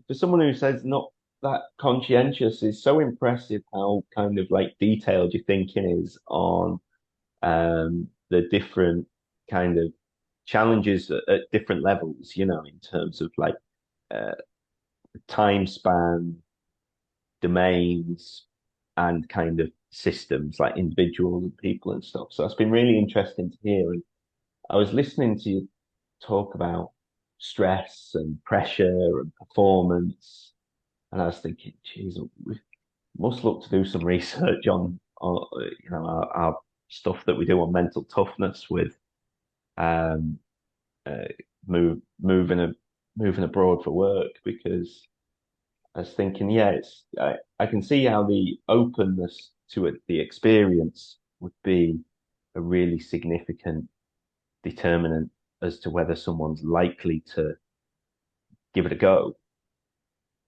for someone who says not that conscientious, is so impressive how kind of like detailed your thinking is on the different kind of challenges at different levels, in terms of like uh, time span, domains, and kind of systems like individuals and people and stuff. So it's been really interesting to hear. And I was listening to you talk about stress and pressure and performance, and I was thinking, geez, we must look to do some research on our stuff that we do on mental toughness with um, uh, moving moving abroad for work, because I was thinking, yeah, I can see how the openness to it, the experience would be a really significant determinant as to whether someone's likely to give it a go.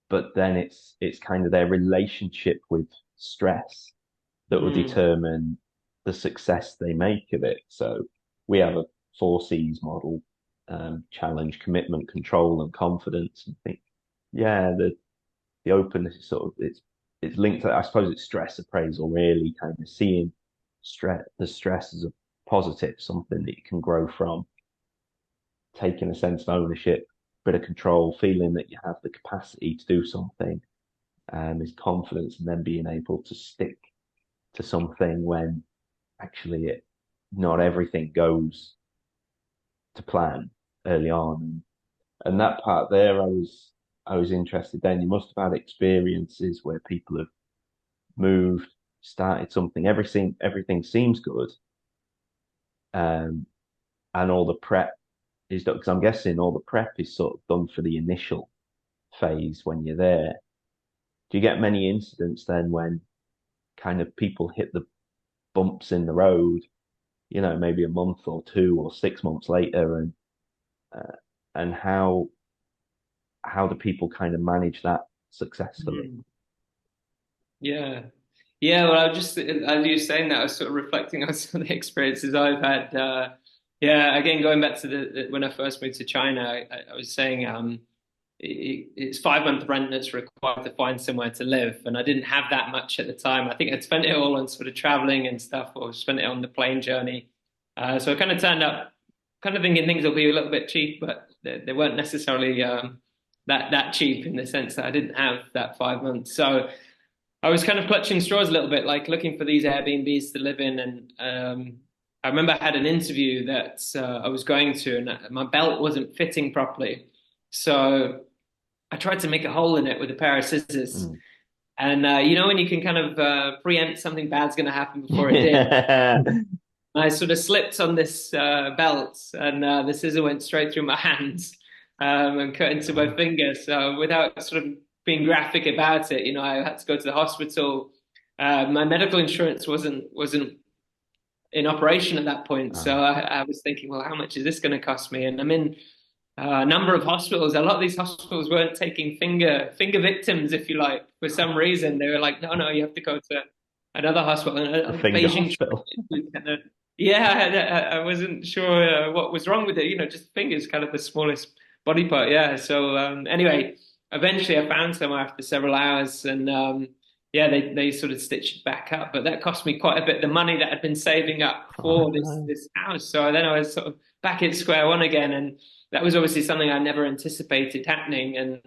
But then it's kind of their relationship with stress that will Mm, determine the success they make of it. So we have a four C's model: challenge, commitment, control, and confidence. And I think, yeah, the openness is sort of it's linked to, I suppose, it's stress appraisal, really kind of seeing the stress as a positive, something that you can grow from, taking a sense of ownership, bit of control, feeling that you have the capacity to do something, is confidence, and then being able to stick to something when actually not everything goes to plan early on. And that part there, I was interested. Then you must have had experiences where people have moved, started something, everything seems good, um, and all the prep is done. Because I'm guessing all the prep is sort of done for the initial phase when you're there. Do you get many incidents then when kind of people hit the bumps in the road, maybe a month or 2 or 6 months later, uh, and how do people kind of manage that successfully? mm. Yeah. Yeah, well, I just, as you were saying that, I was sort of reflecting on some of the experiences I've had. Yeah, again, going back to when I first moved to China, I was saying it's 5 month rent that's required to find somewhere to live. And I didn't have that much at the time. I think I'd spent it all on sort of traveling and stuff, or spent it on the plane journey. So I kind of turned up kind of thinking things will be a little bit cheap, but they weren't necessarily that cheap in the sense that I didn't have that 5 months. So I was kind of clutching straws a little bit, like looking for these Airbnbs to live in. And I remember I had an interview that I was going to, and my belt wasn't fitting properly. So I tried to make a hole in it with a pair of scissors. Mm. And when you can kind of preempt something bad's going to happen before it did. Yeah. I sort of slipped on this belt, and the scissor went straight through my hands and cut into my finger. So without sort of being graphic about it, I had to go to the hospital. My medical insurance wasn't in operation at that point, so Ah. I was thinking, well, how much is this going to cost me? And I'm in a number of hospitals. A lot of these hospitals weren't taking finger victims, if you like, for some reason. They were like, no, no, you have to go to another hospital. And A finger Beijing, hospital. yeah, I wasn't sure what was wrong with it. Just fingers, kind of the smallest body part. Yeah. So anyway, eventually I found some after several hours, and yeah, they sort of stitched it back up. But that cost me quite a bit, the money that I'd been saving up Oh, for this house. So then I was sort of back at square one again, and that was obviously something I never anticipated happening. And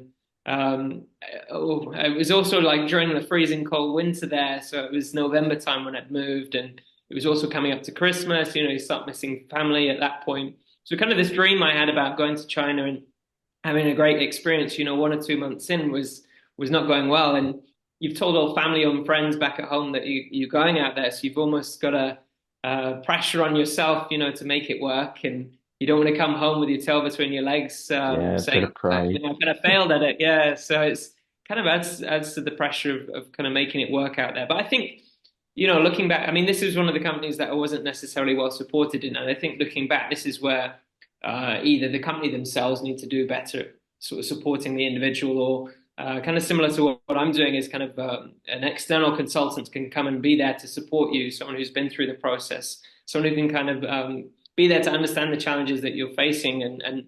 it was also like during the freezing cold winter there, so it was November time when I'd moved, and it was also coming up to Christmas. You start missing family at that point. So kind of this dream I had about going to China and having a great experience, 1 or 2 months in was not going well. And you've told all family and friends back at home that you're going out there, so you've almost got a pressure on yourself, to make it work. And you don't want to come home with your tail between your legs, yeah, bit saying, of pride. I've kind of failed at it. Yeah, so it's kind of adds to the pressure of kind of making it work out there. But I think, looking back, I mean, this is one of the companies that I wasn't necessarily well supported in, and I think looking back, this is where either the company themselves need to do better, sort of supporting the individual, or kind of similar to what I'm doing is kind of an external consultant can come and be there to support you, someone who's been through the process, someone who can kind of be there to understand the challenges that you're facing and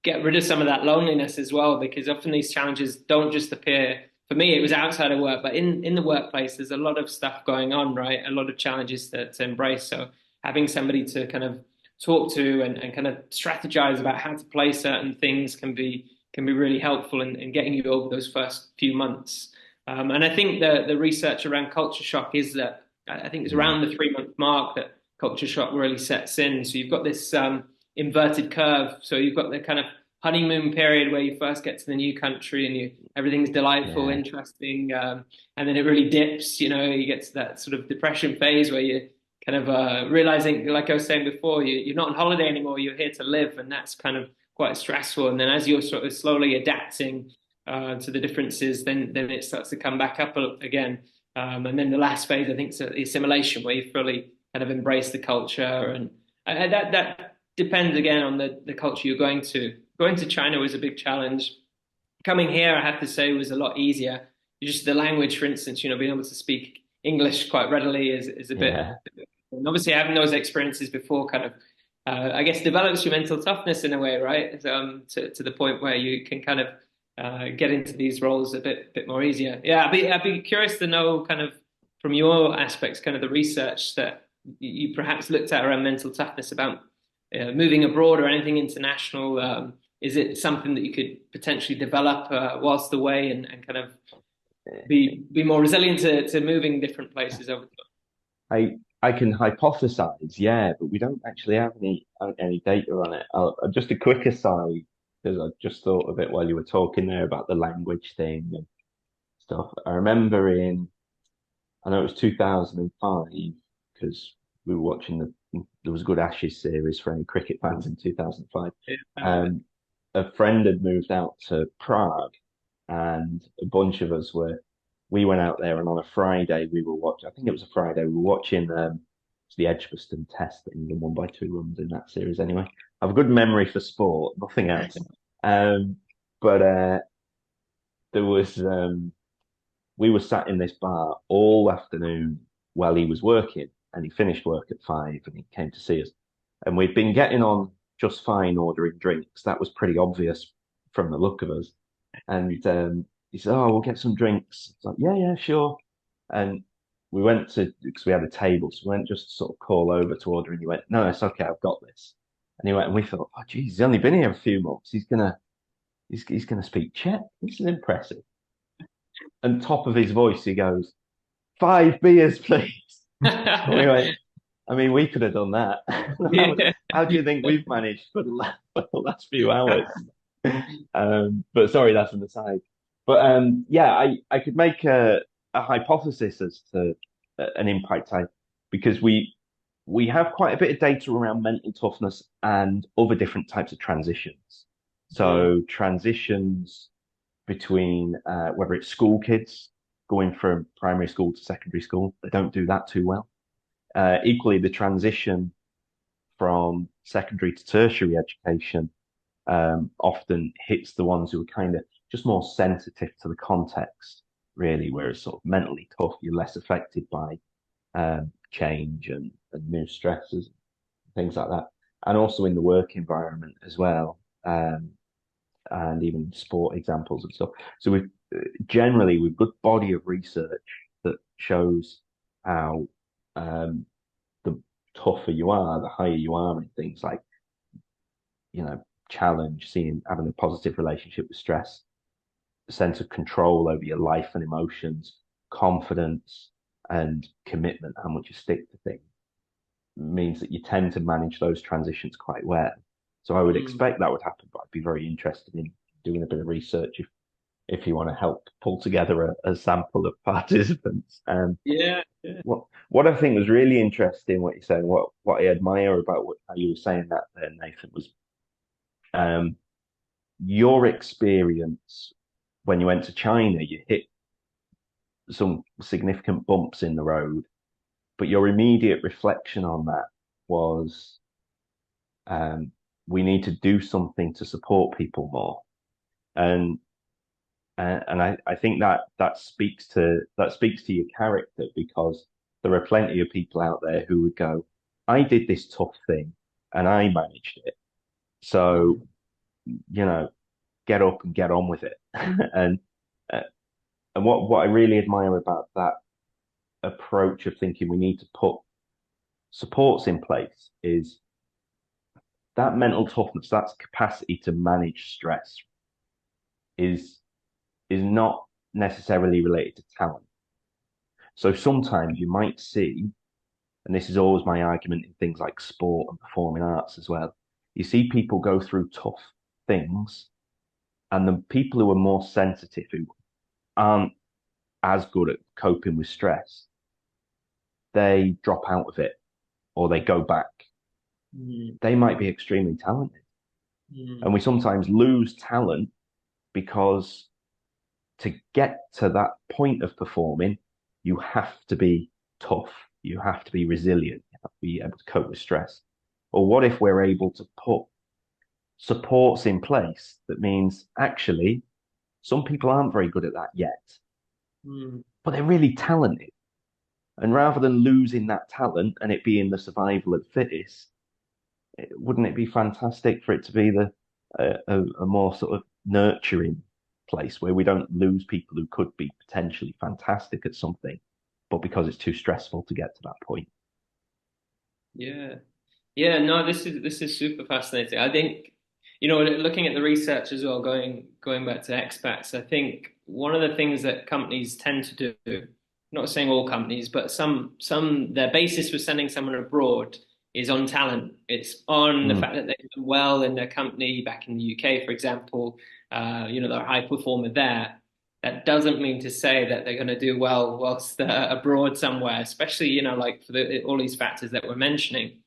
get rid of some of that loneliness as well, because often these challenges don't just appear. For me, it was outside of work, but in the workplace, there's a lot of stuff going on, right? A lot of challenges to embrace. So having somebody to kind of talk to and kind of strategize about how to play certain things can be really helpful in getting you over those first few months. And I think the research around culture shock is that I think it's Mm. around the 3 month mark that culture shock really sets in. So you've got this inverted curve. So you've got the kind of honeymoon period where you first get to the new country and everything's delightful, Yeah, interesting, and then it really dips. You get to that sort of depression phase where you kind of realizing, like I was saying before, you're not on holiday anymore. You're here to live, and that's kind of quite stressful. And then as you're sort of slowly adapting to the differences, then it starts to come back up again. And then the last phase, I think, is the assimilation, where you fully kind of embrace the culture, and that depends again on the culture you're going to. Going to China was a big challenge. Coming here, I have to say, was a lot easier. Just the language, for instance, being able to speak English quite readily is a bit. yeah, And obviously, having those experiences before kind of, I guess, develops your mental toughness in a way, right? To the point where you can kind of get into these roles a bit more easier. Yeah, I'd be curious to know kind of from your aspects, kind of the research that you perhaps looked at around mental toughness about moving abroad or anything international. Is it something that you could potentially develop whilst away and kind of be more resilient to moving different places over time? I can hypothesize, yeah, but we don't actually have any data on it. Just a quick aside, because I just thought of it while you were talking there about the language thing and stuff. I remember I know it was 2005 because we were watching there was a good Ashes series for any cricket fans in 2005. Yeah. Um, a friend had moved out to Prague, and a bunch of us we went out there, and on a Friday we were watching. I think it was a Friday. We were watching the Edgbaston Test that England won by 2 runs in that series. Anyway, I have a good memory for sport, nothing else. Um, but there was we were sat in this bar all afternoon while he was working, and he finished work at 5, and he came to see us, and we'd been getting on just fine ordering drinks. That was pretty obvious from the look of us, and he said, "Oh, we'll get some drinks." It's like, "Yeah, yeah, sure." And we went because we had a table, so we went just to sort of call over to order, and he went, "No, it's okay, I've got this." And he went, and we thought, "Oh, geez, he's only been here a few months. He's gonna speak Czech. This is impressive." And top of his voice, he goes, "5 beers, please." And we went, I mean, we could have done that. Yeah. How do you think we've managed for the last few hours? But sorry, that's an aside. But yeah, I could make a hypothesis as to an impact type because we have quite a bit of data around mental toughness and other different types of transitions. Mm. So transitions between whether it's school kids going from primary school to secondary school, they don't do that too well. Equally, the transition from secondary to tertiary education often hits the ones who are kind of just more sensitive to the context, really, whereas sort of mentally tough, you're less affected by change and new stresses, things like that. And also in the work environment as well, and even sport examples and stuff. So we've got a body of research that shows how um, the tougher you are, the higher you are in things like, challenge, having a positive relationship with stress, a sense of control over your life and emotions, confidence and commitment, how much you stick to things, means that you tend to manage those transitions quite well. So I would Mm. expect that would happen, but I'd be very interested in doing a bit of research if you want to help pull together a sample of participants. Yeah. Yeah. What I think was really interesting, what you're saying, what I admire about how you were saying that there, Nathan, was um, your experience when you went to China. You hit some significant bumps in the road, but your immediate reflection on that was um, we need to do something to support people more. And I think that speaks to your character because there are plenty of people out there who would go, I did this tough thing and I managed it. So Mm. you know, get up and get on with it. And uh, and what I really admire about that approach of thinking we need to put supports in place is that mental toughness, that's capacity to manage stress is is not necessarily related to talent. So sometimes you might see, and this is always my argument in things like sport and performing arts as well, you see people go through tough things, and the people who are more sensitive, who aren't as good at coping with stress, they drop out of it or they go back. Mm, They might be extremely talented. And mm, we sometimes lose talent because to get to that point of performing, you have to be tough. You have to be resilient. You have to be able to cope with stress. Or what if we're able to put supports in place that means actually some people aren't very good at that yet, mm. but they're really talented. And rather than losing that talent and it being the survival of the fittest, wouldn't it be fantastic for it to be a more sort of nurturing place where we don't lose people who could be potentially fantastic at something, but because it's too stressful to get to that point? Yeah. Yeah, no, this is super fascinating. I think, looking at the research as well, going back to expats, I think one of the things that companies tend to do, not saying all companies, but some their basis for sending someone abroad is on talent. It's on the Mm, fact that they've done well in their company back in the UK, for example. They're a high performer there. That doesn't mean to say that they're going to do well whilst abroad somewhere, especially, like for all these factors that we're mentioning.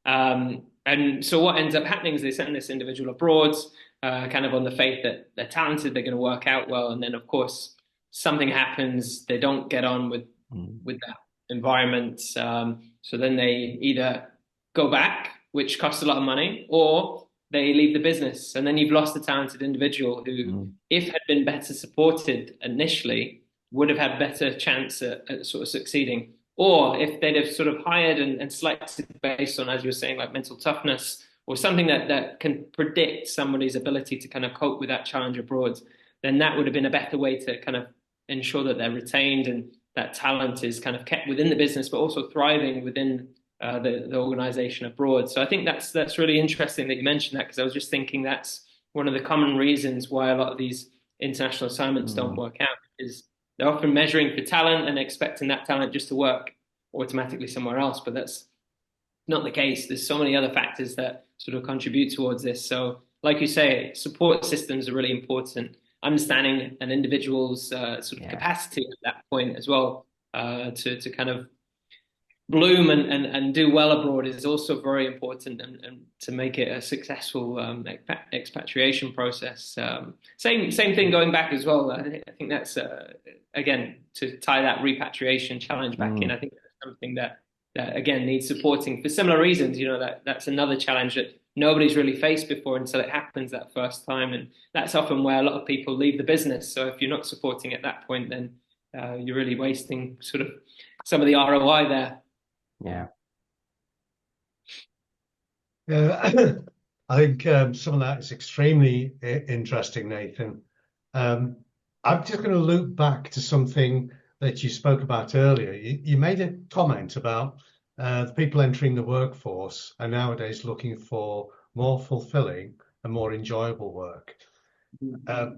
And so what ends up happening is they send this individual abroad, kind of on the faith that they're talented, they're going to work out well, and then of course something happens, they don't get on mm, with that environment. So then they either go back, which costs a lot of money, or they leave the business, and then you've lost a talented individual who, mm, if had been better supported initially, would have had better chance at sort of succeeding. Or if they'd have sort of hired and selected based on, as you were saying, like mental toughness or something that can predict somebody's ability to kind of cope with that challenge abroad, then that would have been a better way to kind of ensure that they're retained and that talent is kind of kept within the business, but also thriving within the organization abroad. So I think that's really interesting that you mentioned that, because I was just thinking that's one of the common reasons why a lot of these international assignments don't mm, work out, is they're often measuring for talent and expecting that talent just to work automatically somewhere else, but that's not the case. There's so many other factors that sort of contribute towards this. So, like you say, support systems are really important. Understanding an individual's sort of yeah. capacity at that point as well, to kind of bloom and do well abroad is also very important, and to make it a successful expatriation process. Same thing going back as well. I think that's again, to tie that repatriation challenge back in. Mm, I think that's something that again needs supporting for similar reasons. That's another challenge that nobody's really faced before until it happens that first time, and that's often where a lot of people leave the business. So if you're not supporting at that point, then you're really wasting sort of some of the ROI there. yeah. Yeah, I think some of that is extremely interesting, Nathan. Um, I'm just going to loop back to something that you spoke about earlier. You made a comment about the people entering the workforce are nowadays looking for more fulfilling and more enjoyable work.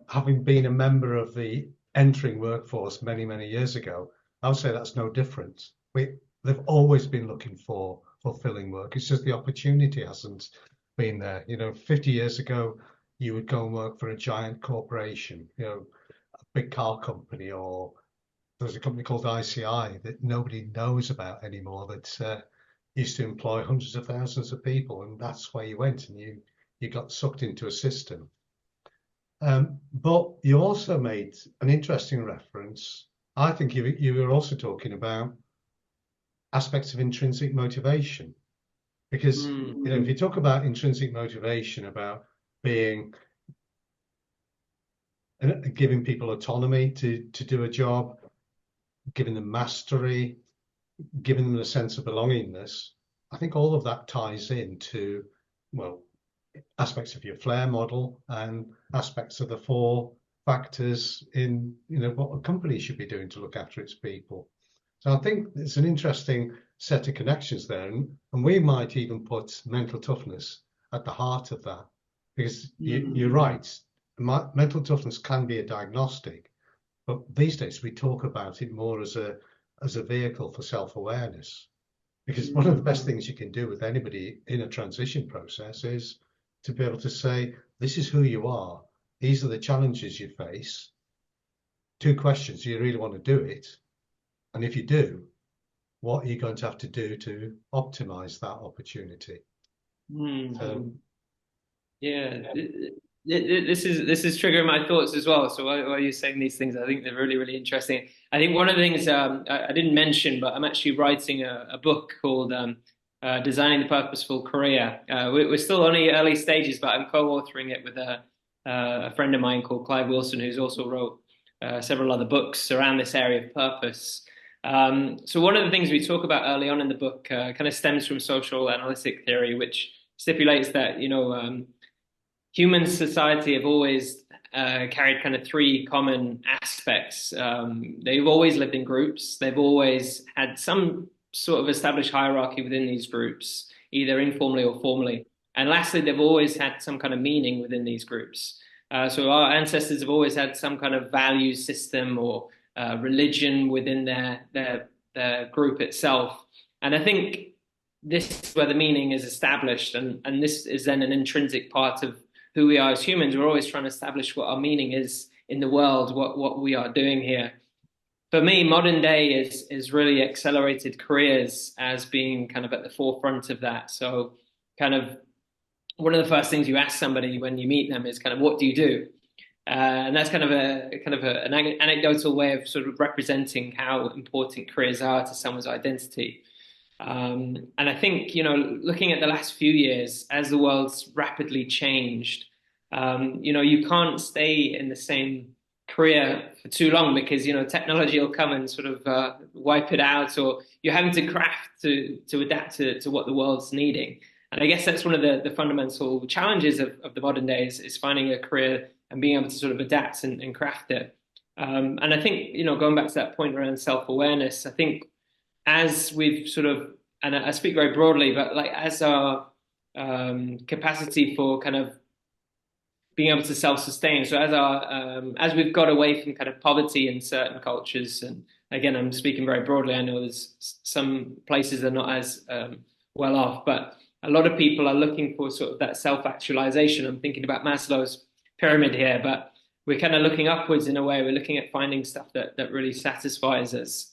Having been a member of the entering workforce many, many years ago, I would say that's no different. They've always been looking for fulfilling work. It's just the opportunity hasn't been there. 50 years ago, you would go and work for a giant corporation, a big car company, or there's a company called ICI that nobody knows about anymore that used to employ hundreds of thousands of people, and that's where you went, and you got sucked into a system. But you also made an interesting reference. I think you were also talking about aspects of intrinsic motivation, because if you talk about intrinsic motivation, about being giving people autonomy to do a job, giving them mastery, giving them a sense of belongingness, I think all of that ties into, well, aspects of your flair model and aspects of the 4 factors in, what a company should be doing to look after its people. So I think it's an interesting set of connections there, and we might even put mental toughness at the heart of that, because you're right. Mental toughness can be a diagnostic, but these days we talk about it more as a vehicle for self-awareness. Because one of the best things you can do with anybody in a transition process is to be able to say, this is who you are. These are the challenges you face. 2 questions: do you really want to do it? And if you do, what are you going to have to do to optimize that opportunity? Yeah, this is triggering my thoughts as well. So while you're saying these things, I think they're really, really interesting. I think one of the things I didn't mention, but I'm actually writing a book called Designing the Purposeful Career. We're still only early stages, but I'm co-authoring it with a friend of mine called Clive Wilson, who's also wrote several other books around this area of purpose. So one of the things we talk about early on in the book kind of stems from social analytic theory, which stipulates that, human society have always carried kind of 3 common aspects. They've always lived in groups. They've always had some sort of established hierarchy within these groups, either informally or formally. And lastly, they've always had some kind of meaning within these groups. So our ancestors have always had some kind of value system or religion within their group itself. And I think this is where the meaning is established, and this is then an intrinsic part of who we are as humans. We're always trying to establish what our meaning is in the world, what we are doing here. For me, modern day is really accelerated careers as being kind of at the forefront of that. So kind of one of the first things you ask somebody when you meet them is kind of, what do you do? And that's kind of an anecdotal way of sort of representing how important careers are to someone's identity. And I think, looking at the last few years, as the world's rapidly changed, you can't stay in the same career for too long because, technology will come and sort of wipe it out, or you're having to craft to adapt to what the world's needing. And I guess that's one of the fundamental challenges of the modern days is finding a career and being able to sort of adapt and craft it. And I think, going back to that point around self-awareness, I think as we've sort of, and I speak very broadly, but like as our capacity for kind of being able to self-sustain, so as we've got away from kind of poverty in certain cultures, and again, I'm speaking very broadly, I know there's some places that are not as well off, but a lot of people are looking for sort of that self-actualization. I'm thinking about Maslow's pyramid here, but we're kind of looking upwards in a way. We're looking at finding stuff that really satisfies us.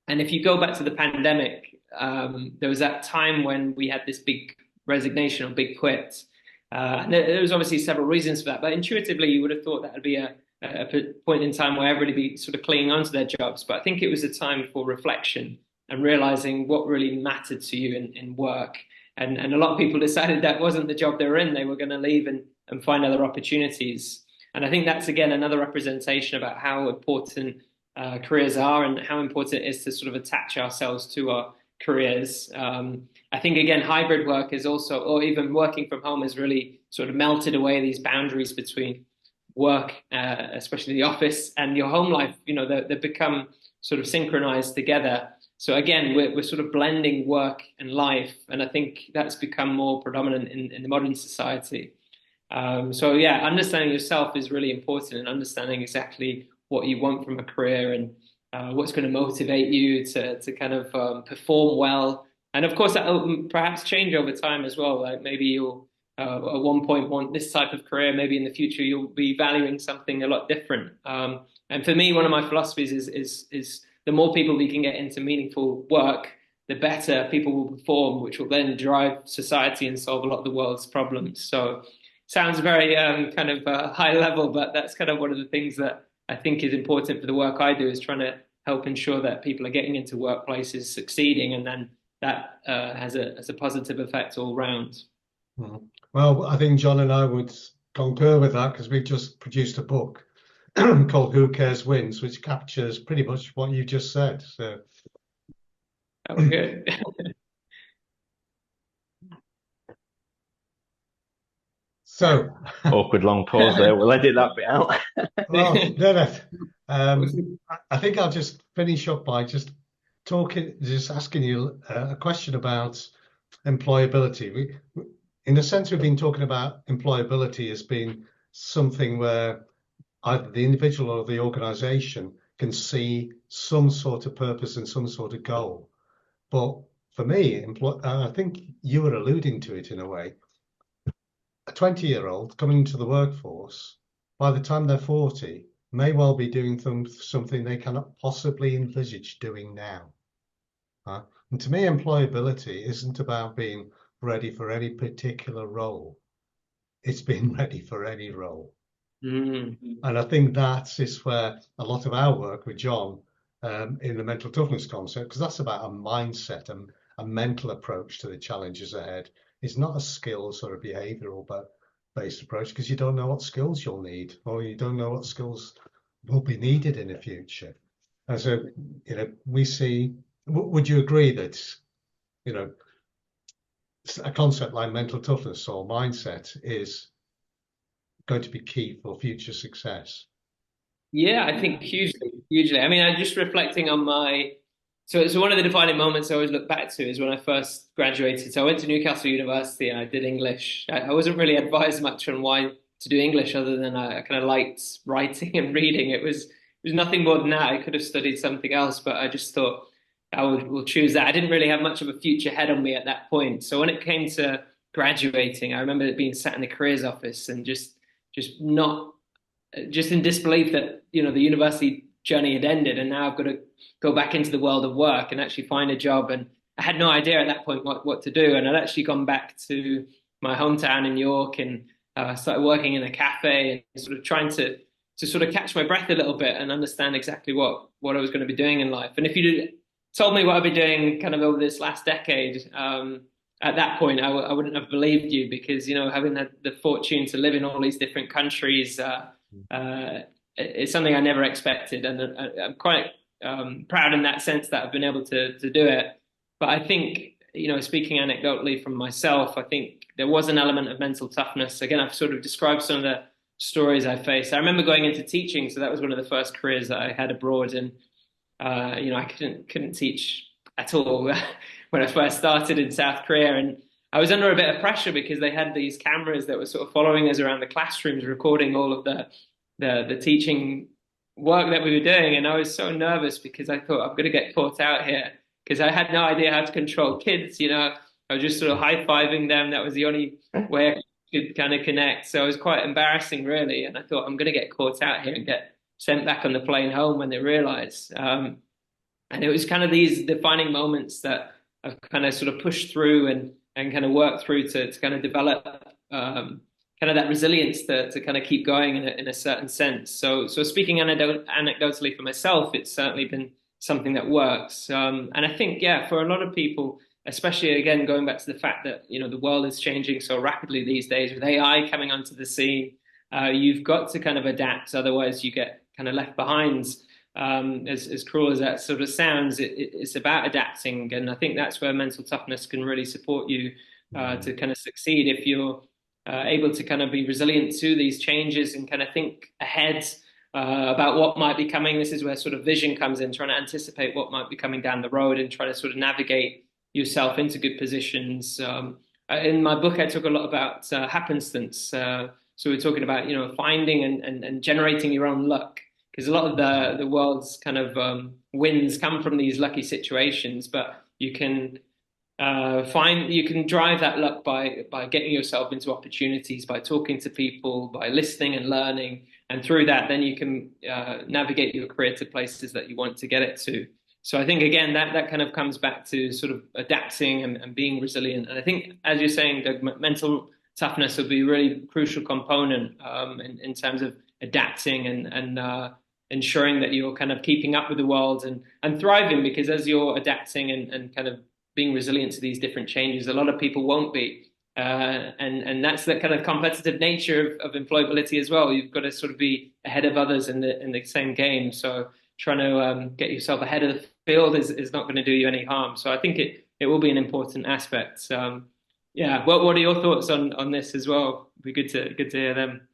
And if you go back to the pandemic, there was that time when we had this big resignation or big quit. And there was obviously several reasons for that, but intuitively you would have thought that would be a point in time where everybody be sort of clinging onto their jobs. But I think it was a time for reflection and realizing what really mattered to you in work. And a lot of people decided that wasn't the job they were in. They were going to leave and find other opportunities. And I think that's, again, another representation about how important careers are and how important it is to sort of attach ourselves to our careers. I think, again, hybrid work is also, or even working from home has really sort of melted away these boundaries between work, especially the office, and your home life. They've become sort of synchronized together. So again, we're sort of blending work and life, and I think that's become more predominant in the modern society. So yeah, understanding yourself is really important, and understanding exactly what you want from a career and what's going to motivate you to kind of perform well. And of course, that will perhaps change over time as well. Like maybe you'll at one point want this type of career, maybe in the future you'll be valuing something a lot different. And for me, one of my philosophies is the more people we can get into meaningful work, the better people will perform, which will then drive society and solve a lot of the world's problems. So sounds very kind of high level, but that's kind of one of the things that I think is important for the work I do, is trying to help ensure that people are getting into workplaces, succeeding, and then that has a positive effect all round. Well, I think John and I would concur with that, because we've just produced a book called Who Cares Wins, which captures pretty much what you just said. So that was good. So, Awkward long pause there. We'll edit that bit out. well, no, no. I think I'll just finish up by just asking you a question about employability. In a sense, we've been talking about employability as being something where either the individual or the organization can see some sort of purpose and some sort of goal. But for me, I think you were alluding to it in a way. A 20-year-old coming into the workforce, by the time they're 40, may well be doing something they cannot possibly envisage doing now. And to me, employability isn't about being ready for any particular role. It's being ready for any role. Mm-hmm. And I think that is where a lot of our work with John in the mental toughness concept, because that's about a mindset and a mental approach to the challenges ahead. It's not a skills or a behavioral based approach, because you don't know what skills you'll need, or you don't know what skills will be needed in the future. And so, we see, would you agree that, a concept like mental toughness or mindset is going to be key for future success? Yeah, I think hugely, hugely. I mean, I'm just reflecting on so one of the defining moments I always look back to is when I first graduated. So I went to Newcastle University and I did English. I wasn't really advised much on why to do English other than I kind of liked writing and reading. It was nothing more than that. I could have studied something else, but I just thought will choose that. I didn't really have much of a future ahead on me at that point. So when it came to graduating, I remember being sat in the careers office and just not just in disbelief that the university journey had ended and now I've got to go back into the world of work and actually find a job. And I had no idea at that point what to do. And I'd actually gone back to my hometown in York and started working in a cafe and sort of trying to sort of catch my breath a little bit and understand exactly what I was going to be doing in life. And if you'd told me what I'd be doing kind of over this last decade, at that point, I wouldn't have believed you because, having had the fortune to live in all these different countries, it's something I never expected. And I'm quite proud in that sense that I've been able to do it. But I think, speaking anecdotally from myself, I think there was an element of mental toughness. Again, I've sort of described some of the stories I faced. I remember going into teaching. So that was one of the first careers that I had abroad. And, I couldn't teach at all when I first started in South Korea. And I was under a bit of pressure because they had these cameras that were sort of following us around the classrooms, recording all of the teaching work that we were doing. And I was so nervous because I thought I'm going to get caught out here because I had no idea how to control kids. I was just sort of high-fiving them. That was the only way I could kind of connect. So it was quite embarrassing, really. And I thought I'm going to get caught out here and get sent back on the plane home when they realized. And it was kind of these defining moments that I've kind of sort of pushed through and kind of worked through to kind of develop kind of that resilience to kind of keep going in a certain sense. So speaking anecdotally for myself, it's certainly been something that works. And I think, yeah, for a lot of people, especially again, going back to the fact that, the world is changing so rapidly these days with AI coming onto the scene, you've got to kind of adapt. Otherwise you get kind of left behind. As cruel as that sort of sounds, it's about adapting. And I think that's where mental toughness can really support you to kind of succeed if you're able to kind of be resilient to these changes and kind of think ahead about what might be coming. This is where sort of vision comes in, trying to anticipate what might be coming down the road and try to sort of navigate yourself into good positions. In my book, I talk a lot about happenstance. So we're talking about, finding and generating your own luck. Because a lot of the world's kind of wins come from these lucky situations, but you can you can drive that luck by getting yourself into opportunities, by talking to people, by listening and learning, and through that, then you can navigate your career to places that you want to get it to. So I think again that kind of comes back to sort of adapting and being resilient. And I think, as you're saying, Doug, mental toughness will be a really crucial component in terms of adapting and ensuring that you're kind of keeping up with the world and thriving, because as you're adapting and kind of being resilient to these different changes, a lot of people won't be. And that's the kind of competitive nature of employability as well. You've got to sort of be ahead of others in the same game. So trying to get yourself ahead of the field is not going to do you any harm. So I think it will be an important aspect. Yeah. What are your thoughts on this as well? It'd be good to hear them.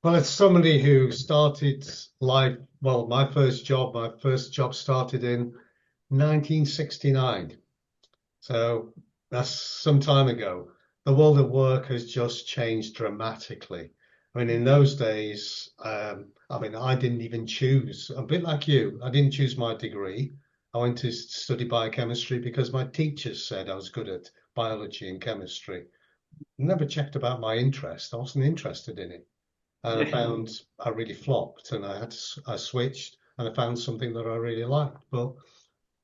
Well, it's somebody who started life. Well, my first job started in 1969. So that's some time ago. The world of work has just changed dramatically. I mean, in those days, I mean, I didn't even choose, a bit like you, I didn't choose my degree. I went to study biochemistry because my teachers said I was good at biology and chemistry. Never checked about my interest. I wasn't interested in it. And I Yeah. found I really flopped and I switched and I found something that I really liked. But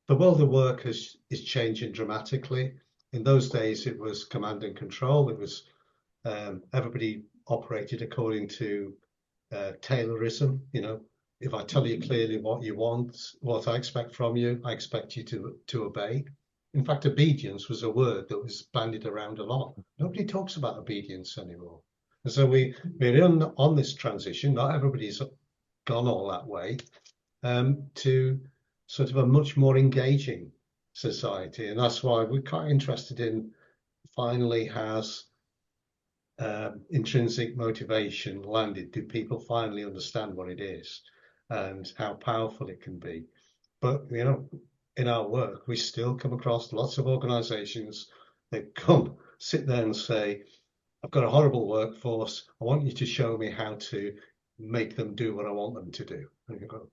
the world of work is changing dramatically. In those days, it was command and control. It was everybody operated according to Taylorism. You know, if I tell you clearly what you want, what I expect from you, I expect you to obey. In fact, obedience was a word that was bandied around a lot. Nobody talks about obedience anymore. And so we're on this transition. Not everybody's gone all that way, to sort of a much more engaging society. And that's why we're quite interested in finally has intrinsic motivation landed? Do people finally understand what it is and how powerful it can be? But, you know, in our work, we still come across lots of organizations that come sit there and say, I've got a horrible workforce. I want you to show me how to make them do what I want them to do. And you go,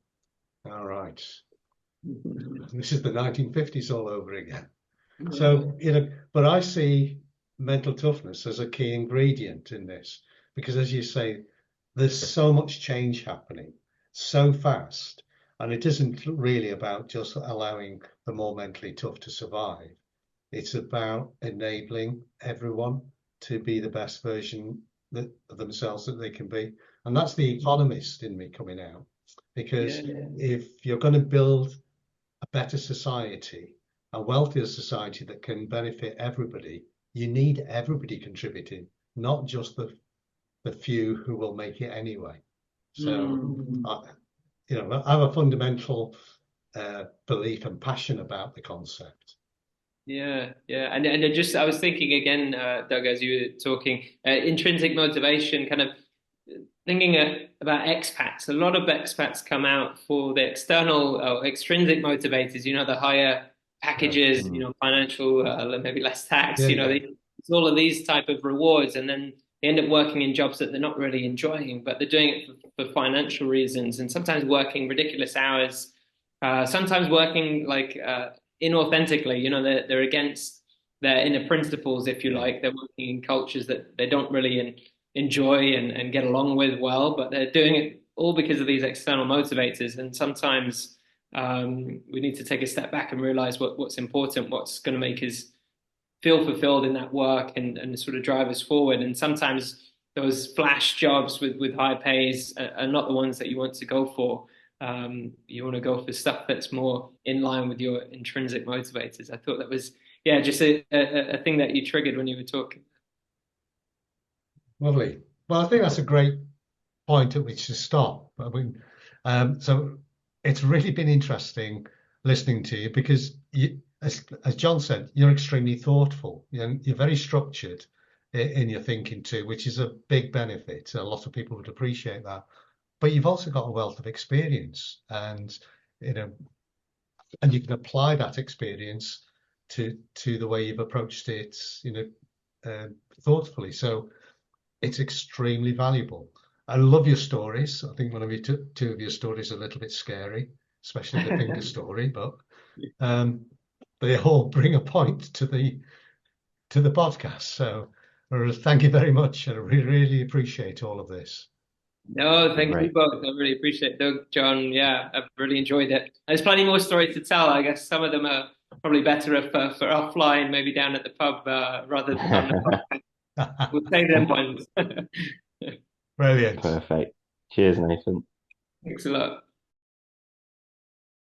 all right, this is the 1950s all over again. So, you know, but I see mental toughness as a key ingredient in this because, as you say, there's so much change happening so fast. And it isn't really about just allowing the more mentally tough to survive. It's about enabling everyone to be the best version of themselves that they can be. And that's the economist in me coming out. Because Yeah. if you're going to build a better society, a wealthier society that can benefit everybody, you need everybody contributing, not just the few who will make it anyway. So, you know, I have a fundamental belief and passion about the concept. Yeah, yeah, and I was thinking again, Doug, as you were talking, intrinsic motivation, kind of thinking about expats. A lot of expats come out for the external extrinsic motivators. You know, the higher Yeah, packages, you know, financial, maybe less tax. yeah, You know, yeah, it's all of these type of rewards, and then they end up working in jobs that they're not really enjoying, but they're doing it for financial reasons, and sometimes working ridiculous hours. Sometimes working like inauthentically. You know, they're against their inner principles, if you yeah. like. They're working in cultures that they don't really enjoy and get along with well, but they're doing it all because of these external motivators. And sometimes we need to take a step back and realize what's important, what's going to make us feel fulfilled in that work and sort of drive us forward. And sometimes those flash jobs with high pays are not the ones that you want to go for. You want to go for stuff that's more in line with your intrinsic motivators. I thought that was, yeah, just a thing that you triggered when you were talking. Lovely. Well, I think that's a great point at which to stop. I mean, so it's really been interesting listening to you because you, as John said, you're extremely thoughtful. You're very structured in your thinking too, which is a big benefit. A lot of people would appreciate that. But you've also got a wealth of experience, and you know, and you can apply that experience to the way you've approached it, you know, thoughtfully. So it's extremely valuable. I love your stories. I think one of your two of your stories are a little bit scary, especially the finger story, but they all bring a point to the podcast. So thank you very much. I really appreciate all of this. No, thank you Great. both. I really appreciate it. Doug, John. Yeah, I've really enjoyed it. There's plenty more stories to tell. I guess some of them are probably better if, for offline, maybe down at the pub rather than on the podcast. We'll save them ones. Brilliant. Perfect. Cheers, Nathan. Thanks a lot.